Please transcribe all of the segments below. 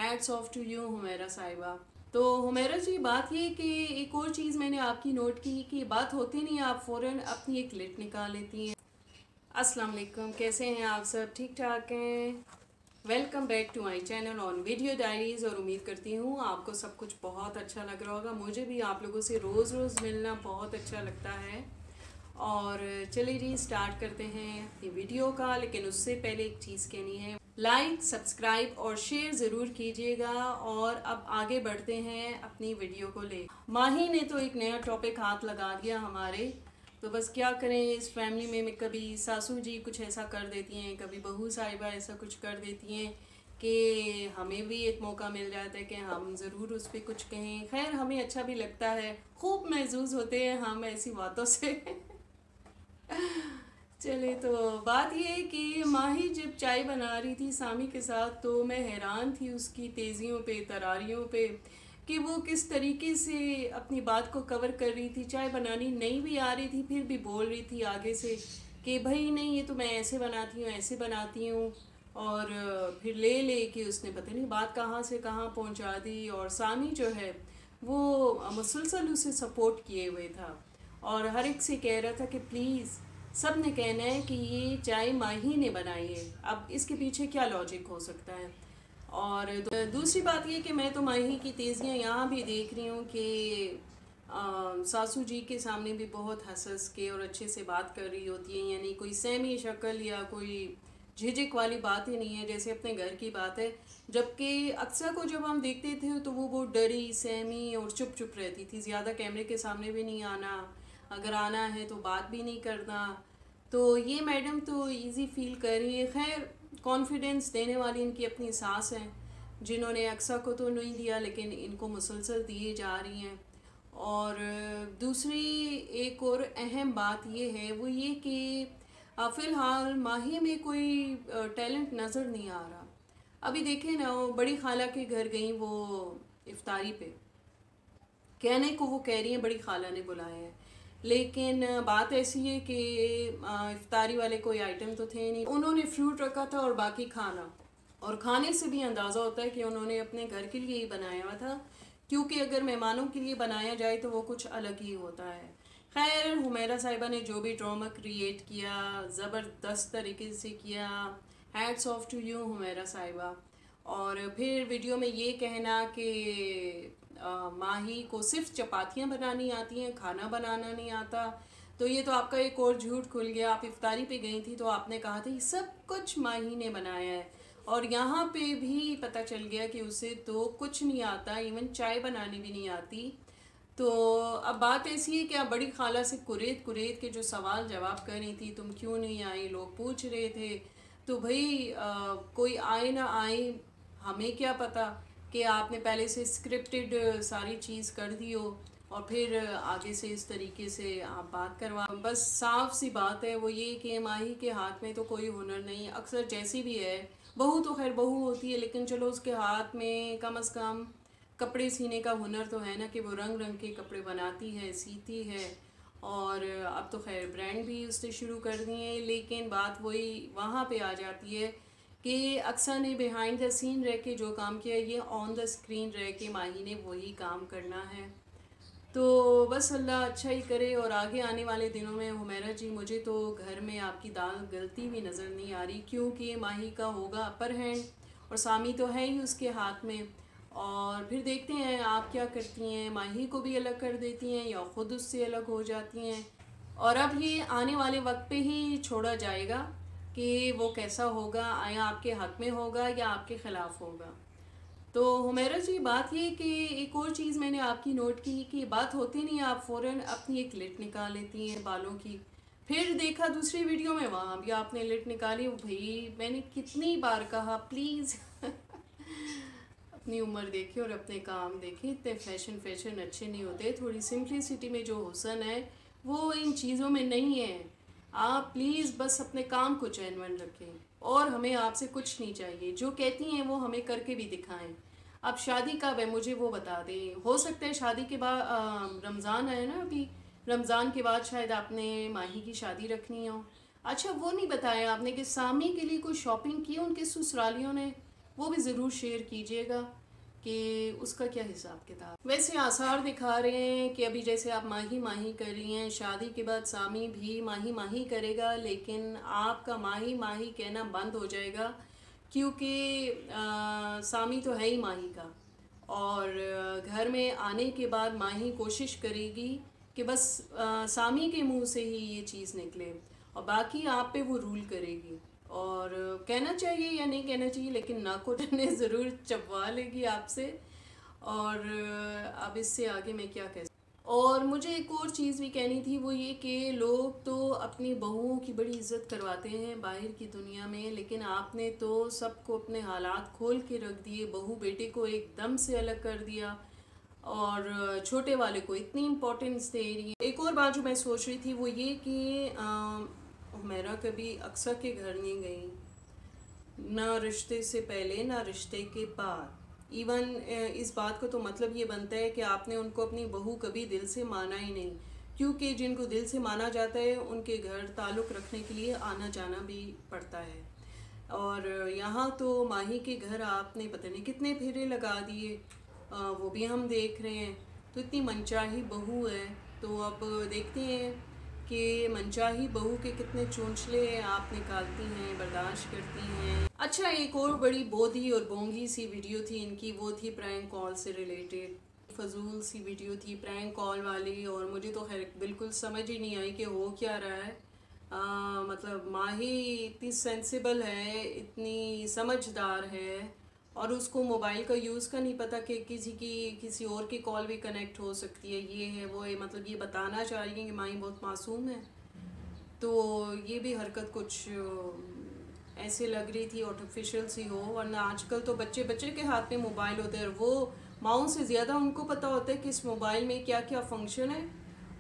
Hats off to you Humaira sahiba. तो हुमैरा जी, बात ये कि एक और चीज़ मैंने आपकी नोट की कि बात होती नहीं, आप फ़ौरन अपनी एक लिट निकाल लेती हैं। अस्सलाम वालेकुम, कैसे हैं आप सब? ठीक ठाक हैं? Welcome back to my channel on video diaries. और उम्मीद करती हूँ आपको सब कुछ बहुत अच्छा लग रहा होगा। मुझे भी आप लोगों से रोज़ रोज़ मिलना बहुत अच्छा लगता है। और चलिए जी, स्टार्ट करते हैं अपनी वीडियो का। लेकिन उससे पहले एक चीज़ कहनी है, लाइक सब्सक्राइब और शेयर ज़रूर कीजिएगा। और अब आगे बढ़ते हैं अपनी वीडियो को ले। माही ने तो एक नया टॉपिक हाथ लगा दिया हमारे। तो बस क्या करें, इस फैमिली में कभी सासू जी कुछ ऐसा कर देती हैं, कभी बहू साहिबा ऐसा कुछ कर देती हैं कि हमें भी एक मौका मिल जाता है कि हम ज़रूर उस पर कुछ कहें। खैर, हमें अच्छा भी लगता है, खूब महसूस होते हैं हम ऐसी बातों से। चले, तो बात ये है कि माही जब चाय बना रही थी सामी के साथ, तो मैं हैरान थी उसकी तेज़ियों पे, तरारियों पे, कि वो किस तरीके से अपनी बात को कवर कर रही थी। चाय बनानी नहीं भी आ रही थी, फिर भी बोल रही थी आगे से कि भाई नहीं, ये तो मैं ऐसे बनाती हूँ, ऐसे बनाती हूँ। और फिर ले ले कि उसने पता नहीं बात कहाँ से कहाँ पहुँचा दी। और सामी जो है वो मुसलसल उसे सपोर्ट किए हुए था और हर एक से कह रहा था कि प्लीज़, सब ने कहना है कि ये चाय माही ने बनाई है, अब इसके पीछे क्या लॉजिक हो सकता है। और दूसरी बात ये कि मैं तो माही की तेज़ियाँ यहाँ भी देख रही हूँ कि सासू जी के सामने भी बहुत हंस हंस के और अच्छे से बात कर रही होती है। यानी कोई सहमी शक्ल या कोई झिझक वाली बात ही नहीं है, जैसे अपने घर की बात है। जबकि अक्सर को जब हम देखते थे तो वो बहुत डरी सहमी और चुप चुप रहती थी, ज़्यादा कैमरे के सामने भी नहीं आना, अगर आना है तो बात भी नहीं करना। तो ये मैडम तो इजी फील कर रही है। खैर, कॉन्फिडेंस देने वाली इनकी अपनी सास हैं, जिन्होंने अक्सर को तो नहीं दिया लेकिन इनको मुसलसल दिए जा रही हैं। और दूसरी एक और अहम बात ये है, वो ये कि फ़िलहाल माही में कोई टैलेंट नज़र नहीं आ रहा। अभी देखें ना, वो बड़ी खाला के घर गई वो इफ्तारी पे, कहने को वो कह रही हैं बड़ी खाला ने बुलाया है, लेकिन बात ऐसी है कि इफ्तारी वाले कोई आइटम तो थे नहीं। उन्होंने फ्रूट रखा था और बाकी खाना, और खाने से भी अंदाज़ा होता है कि उन्होंने अपने घर के लिए ही बनाया हुआ था, क्योंकि अगर मेहमानों के लिए बनाया जाए तो वो कुछ अलग ही होता है। खैर, हुमैरा साहिबा ने जो भी ड्रामा क्रिएट किया, ज़बरदस्त तरीके से किया। Hats off to you Humaira sahiba. और फिर वीडियो में ये कहना कि माही को सिर्फ चपातियाँ बनानी आती हैं, खाना बनाना नहीं आता, तो ये तो आपका एक और झूठ खुल गया। आप इफ्तारी पे गई थी तो आपने कहा था ये सब कुछ माही ने बनाया है, और यहाँ पे भी पता चल गया कि उसे तो कुछ नहीं आता, इवन चाय बनानी भी नहीं आती। तो अब बात ऐसी है कि आप बड़ी खाला से कुरेद कुरेद के जो सवाल जवाब कर रही थी, तुम क्यों नहीं आई, लोग पूछ रहे थे। तो भाई कोई आए ना आए, हमें क्या पता कि आपने पहले से स्क्रिप्टेड सारी चीज़ कर दी हो और फिर आगे से इस तरीके से आप बात करवा। बस साफ सी बात है वो ये कि माही के हाथ में तो कोई हुनर नहीं। अक्सर जैसी भी है, बहू तो खैर बहू होती है, लेकिन चलो उसके हाथ में कम से कम कपड़े सीने का हुनर तो है ना, कि वो रंग रंग के कपड़े बनाती है, सीती है। और अब तो खैर ब्रांड भी उसने शुरू कर दिए हैं। लेकिन बात वही वहाँ पे आ जाती है कि अक्सर ने बिहाइंड द सीन रह के जो काम किया, ये ऑन द स्क्रीन रह के माही ने वही काम करना है। तो बस अल्लाह अच्छा ही करे। और आगे आने वाले दिनों में हुमैरा जी, मुझे तो घर में आपकी दाल गलती भी नज़र नहीं आ रही, क्योंकि माही का होगा अपर हैंड और सामी तो है ही उसके हाथ में। और फिर देखते हैं आप क्या करती हैं, माही को भी अलग कर देती हैं या ख़ुद उससे अलग हो जाती हैं। और अब ये आने वाले वक्त पे ही छोड़ा जाएगा कि वो कैसा होगा, आया आपके हक़ में होगा या आपके ख़िलाफ़ होगा। तो हुमैरा जी, बात ये कि एक और चीज़ मैंने आपकी नोट की कि बात होती नहीं, आप फ़ौरन अपनी एक लिट निकाल लेती हैं बालों की। फिर देखा दूसरी वीडियो में, वहाँ भी आपने लिट निकाली। भाई, मैंने कितनी बार कहा प्लीज़ अपनी उम्र देखें और अपने काम देखें, इतने फैशन फैशन अच्छे नहीं होते। थोड़ी सिंपलिसिटी में जो हुसन है वो इन चीज़ों में नहीं है। आप प्लीज़ बस अपने काम को चैनवन रखें, और हमें आपसे कुछ नहीं चाहिए। जो कहती हैं वो हमें करके भी दिखाएं। अब शादी कब है मुझे वो बता दें। हो सकता है शादी के बाद, रमज़ान है ना अभी, रमज़ान के बाद शायद आपने माही की शादी रखनी हो। अच्छा, वो नहीं बताया आपने कि सामी के लिए कोई शॉपिंग की उनके ससुरालियों ने? वो भी ज़रूर शेयर कीजिएगा कि उसका क्या हिसाब किताब। वैसे आसार दिखा रहे हैं कि अभी जैसे आप माही माही कर रही हैं, शादी के बाद सामी भी माही माही करेगा, लेकिन आपका माही माही कहना बंद हो जाएगा, क्योंकि सामी तो है ही माही का। और घर में आने के बाद माही कोशिश करेगी कि बस सामी के मुंह से ही ये चीज़ निकले, और बाकी आप पे वो रूल करेगी। और कहना चाहिए या नहीं कहना चाहिए, लेकिन नाक को टने ज़रूर चबवा लेगी आपसे। और अब इससे आगे मैं क्या कह। और मुझे एक और चीज़ भी कहनी थी, वो ये कि लोग तो अपनी बहुओं की बड़ी इज्जत करवाते हैं बाहर की दुनिया में, लेकिन आपने तो सबको अपने हालात खोल के रख दिए। बहू बेटे को एकदम से अलग कर दिया और छोटे वाले को इतनी इम्पोर्टेंस दे रही है। एक और बात जो मैं सोच रही थी वो ये कि मेरा कभी अक्सर के घर नहीं गई, ना रिश्ते से पहले ना रिश्ते के बाद। इवन इस बात का तो मतलब ये बनता है कि आपने उनको अपनी बहू कभी दिल से माना ही नहीं, क्योंकि जिनको दिल से माना जाता है उनके घर ताल्लुक़ रखने के लिए आना जाना भी पड़ता है। और यहाँ तो माही के घर आपने पता नहीं कितने फेरे लगा दिए, वो भी हम देख रहे हैं। तो इतनी मनचाही बहू है, तो अब देखते हैं कि मनचाही बहू के कितने चोंचले आप निकालती हैं, बर्दाश्त करती हैं। अच्छा, एक और बड़ी बोधी और बोंगी सी वीडियो थी इनकी, वो थी प्रैंक कॉल से रिलेटेड। फजूल सी वीडियो थी प्रैंक कॉल वाली, और मुझे तो खैर बिल्कुल समझ ही नहीं आई कि हो क्या रहा है। मतलब माही इतनी सेंसिबल है, इतनी समझदार है, और उसको मोबाइल का यूज़ का नहीं पता कि किसी और की कॉल भी कनेक्ट हो सकती है, ये है वो है। मतलब ये बताना चाह रही है कि माही बहुत मासूम है। तो ये भी हरकत कुछ ऐसे लग रही थी आर्टिफिशियल सी हो, वरना आजकल तो बच्चे बच्चे के हाथ में मोबाइल होते हैं, और वो माओं से ज़्यादा उनको पता होता है कि इस मोबाइल में क्या क्या फंक्शन है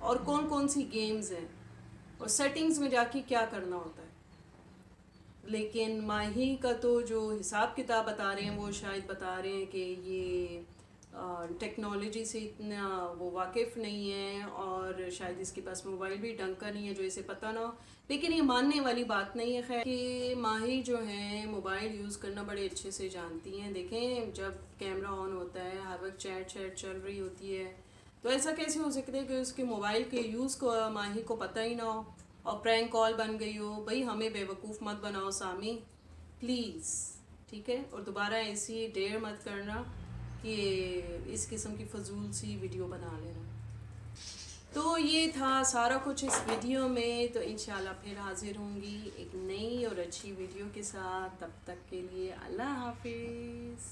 और कौन कौन सी गेम्स हैं और सेटिंग्स में जाके क्या करना होता है। लेकिन माही का तो जो हिसाब किताब बता रहे हैं, वो शायद बता रहे हैं कि ये टेक्नोलॉजी से इतना वो वाकिफ़ नहीं है, और शायद इसके पास मोबाइल भी ढंग का नहीं है जो इसे पता ना हो। लेकिन ये मानने वाली बात नहीं है खैर, कि माही जो है मोबाइल यूज़ करना बड़े अच्छे से जानती हैं। देखें, जब कैमरा ऑन होता है, हर वक्त चैट चल रही होती है, तो ऐसा कैसे हो सकता है कि उसके मोबाइल के यूज़ को माही को पता ही ना हो और प्रैंक कॉल बन गई हो। भाई हमें बेवकूफ़ मत बनाओ सामी, प्लीज़, ठीक है। और दोबारा ऐसी डेयर मत करना कि इस किस्म की फजूल सी वीडियो बना लेना। तो ये था सारा कुछ इस वीडियो में। तो इंशाल्लाह फिर हाजिर होंगी एक नई और अच्छी वीडियो के साथ। तब तक के लिए अल्लाह हाफिज़।